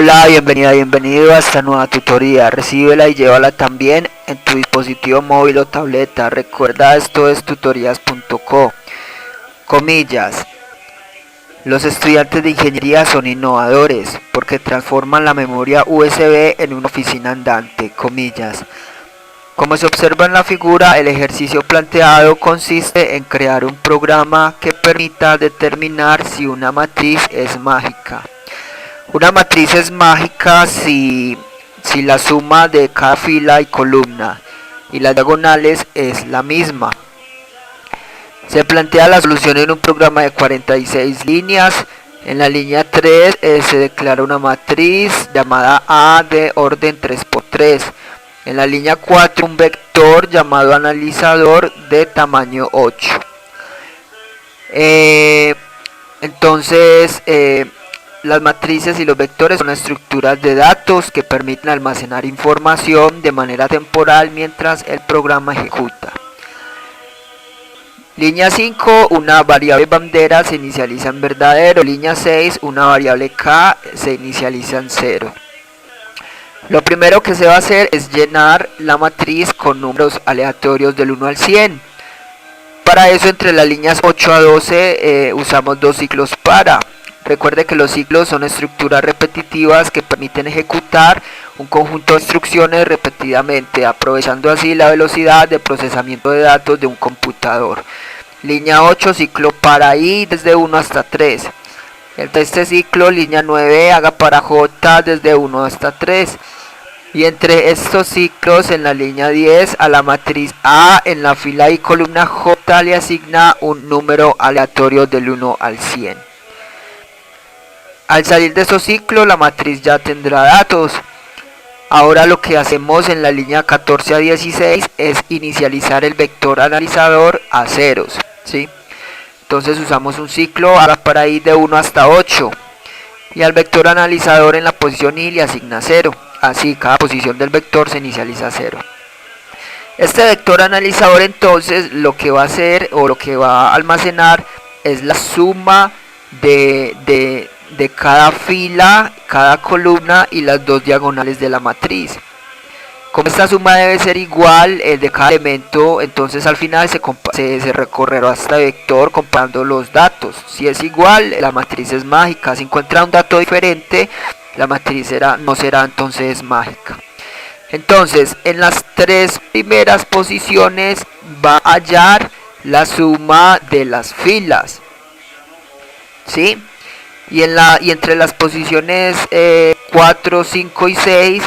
Hola, bienvenido a esta nueva tutoría. Recíbela y llévala también en tu dispositivo móvil o tableta. Recuerda, esto es tutorías.co. Comillas. Los estudiantes de ingeniería son innovadores porque transforman la memoria USB en una oficina andante. Comillas. Como se observa en la figura, el ejercicio planteado consiste en crear un programa que permita determinar si una matriz es mágica. Una matriz es mágica si la suma de cada fila y columna y las diagonales es la misma. Se plantea la solución en un programa de 46 líneas. En la línea 3 se declara una matriz llamada A de orden 3×3. En la línea 4 un vector llamado analizador de tamaño 8. Las matrices y los vectores son estructuras de datos que permiten almacenar información de manera temporal mientras el programa ejecuta. Línea 5, una variable bandera se inicializa en verdadero. Línea 6, una variable k se inicializa en 0. Lo primero que se va a hacer es llenar la matriz con números aleatorios del 1 al 100. Para eso, entre las líneas 8 a 12 usamos dos ciclos para. Recuerde que los ciclos son estructuras repetitivas que permiten ejecutar un conjunto de instrucciones repetidamente, aprovechando así la velocidad de procesamiento de datos de un computador. Línea 8, ciclo para i desde 1 hasta 3. Entre este ciclo, línea 9, haga para j desde 1 hasta 3. Y entre estos ciclos, en la línea 10, a la matriz A en la fila y columna j le asigna un número aleatorio del 1 al 100. Al salir de esos ciclos, la matriz ya tendrá datos. Ahora lo que hacemos en la línea 14 a 16 es inicializar el vector analizador a ceros, ¿sí? Entonces usamos un ciclo para ir de 1 hasta 8. Y al vector analizador en la posición i le asigna 0. Así, cada posición del vector se inicializa a 0. Este vector analizador entonces lo que va a hacer o lo que va a almacenar es la suma de cada fila, cada columna y las dos diagonales de la matriz. Como esta suma debe ser igual de cada elemento, entonces al final se recorrerá este vector comparando los datos. Si es igual, la matriz es mágica. Si encuentra un dato diferente, la matriz no será entonces mágica. Entonces, en las tres primeras posiciones va a hallar la suma de las filas, ¿sí? Y entre las posiciones 4, 5 y 6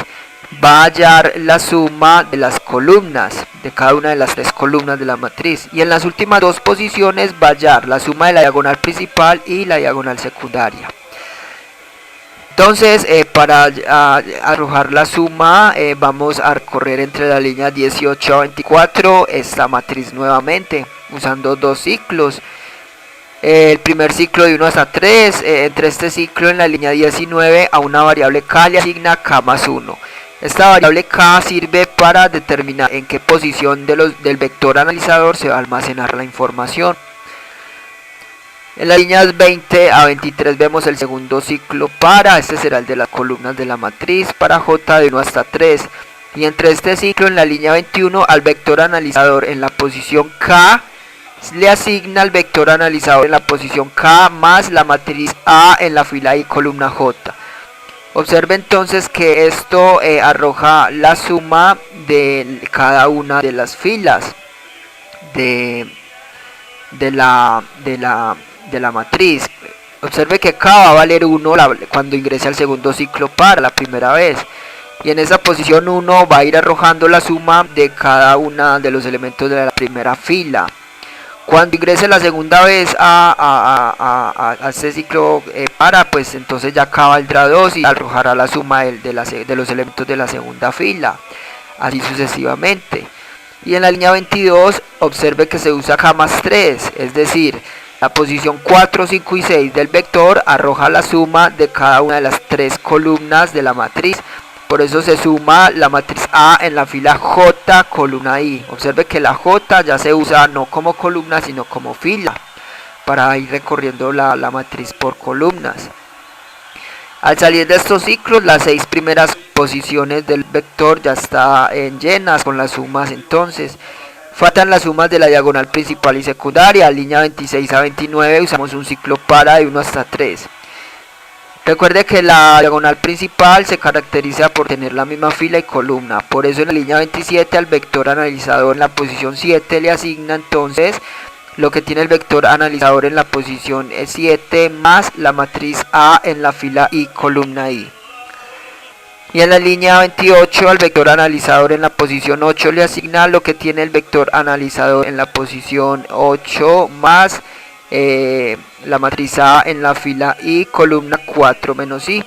va a hallar la suma de las columnas, de cada una de las tres columnas de la matriz. Y en las últimas dos posiciones va a hallar la suma de la diagonal principal y la diagonal secundaria. Entonces, para arrojar la suma, vamos a recorrer entre la línea 18 a 24 esta matriz nuevamente, usando dos ciclos. El primer ciclo de 1 hasta 3, entre este ciclo en la línea 19 a una variable k le asigna k más 1. Esta variable k sirve para determinar en qué posición del vector analizador se va a almacenar la información. En las líneas 20 a 23 vemos el segundo ciclo para, este será el de las columnas de la matriz, para j de 1 hasta 3. Y entre este ciclo en la línea 21 al vector analizador en la posición k, le asigna el vector analizador en la posición k más la matriz A en la fila y columna j. Observe entonces que esto arroja la suma de cada una de las filas de la matriz. Observe que k va a valer 1 cuando ingrese al segundo ciclo para la primera vez. Y en esa posición 1 va a ir arrojando la suma de cada uno de los elementos de la primera fila. Cuando ingrese la segunda vez a este ciclo pues entonces ya k valdrá 2 y arrojará la suma de los elementos de la segunda fila, así sucesivamente. Y en la línea 22 observe que se usa k más 3, es decir, la posición 4, 5 y 6 del vector arroja la suma de cada una de las tres columnas de la matriz. Por eso se suma la matriz A en la fila J, columna I. Observe que la J ya se usa no como columna, sino como fila, para ir recorriendo la matriz por columnas. Al salir de estos ciclos, las 6 primeras posiciones del vector ya están llenas con las sumas. Entonces faltan las sumas de la diagonal principal y secundaria. Línea 26 a 29 usamos un ciclo para de 1 hasta 3. Recuerde que la diagonal principal se caracteriza por tener la misma fila y columna. Por eso en la línea 27 al vector analizador en la posición 7 le asigna entonces lo que tiene el vector analizador en la posición 7 más la matriz A en la fila I, columna I. Y en la línea 28 al vector analizador en la posición 8 le asigna lo que tiene el vector analizador en la posición 8 más la matriz A en la fila I, columna 4 menos I.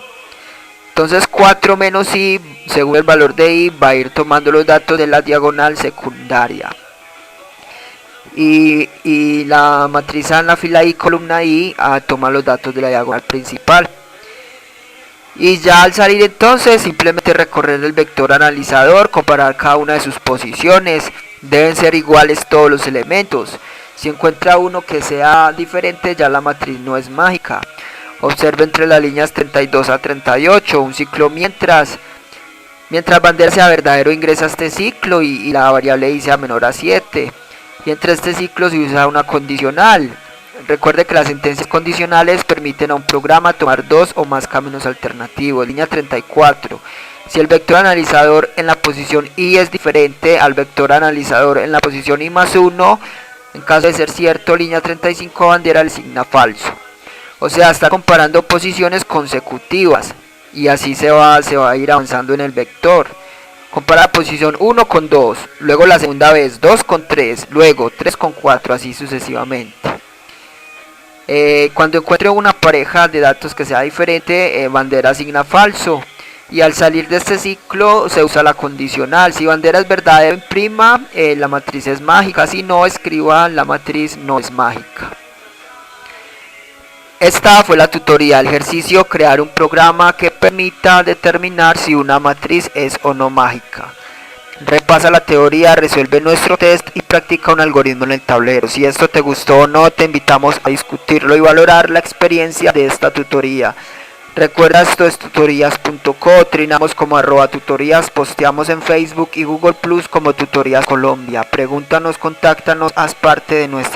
Entonces 4 menos I, según el valor de I, va a ir tomando los datos de la diagonal secundaria. Y la matriz A en la fila I, columna I, toma los datos de la diagonal principal. Y ya al salir entonces, simplemente recorrer el vector analizador, comparar cada una de sus posiciones. Deben ser iguales todos los elementos. Si encuentra uno que sea diferente, ya la matriz no es mágica. Observe entre las líneas 32 a 38, un ciclo mientras bandera sea verdadero ingresa a este ciclo y la variable I sea menor a 7. Y entre este ciclo se usa una condicional. Recuerde que las sentencias condicionales permiten a un programa tomar 2 o más caminos alternativos. Línea 34. Si el vector analizador en la posición I es diferente al vector analizador en la posición I más 1, en caso de ser cierto, línea 35 bandera le asigna falso. O sea, está comparando posiciones consecutivas y así se va a ir avanzando en el vector. Compara posición 1 con 2, luego la segunda vez 2 con 3, luego 3 con 4, así sucesivamente. Cuando encuentre una pareja de datos que sea diferente, bandera asigna falso. Y al salir de este ciclo se usa la condicional. Si bandera es verdadero, imprima, la matriz es mágica. Si no, escriba la matriz no es mágica. Esta fue la tutoría. El ejercicio: crear un programa que permita determinar si una matriz es o no mágica. Repasa la teoría, resuelve nuestro test y practica un algoritmo en el tablero. Si esto te gustó o no, te invitamos a discutirlo y valorar la experiencia de esta tutoría. Recuerda, esto es tutorías.co, trinamos como @tutorías, posteamos en Facebook y Google Plus como Tutorías Colombia. Pregúntanos, contáctanos, haz parte de nuestra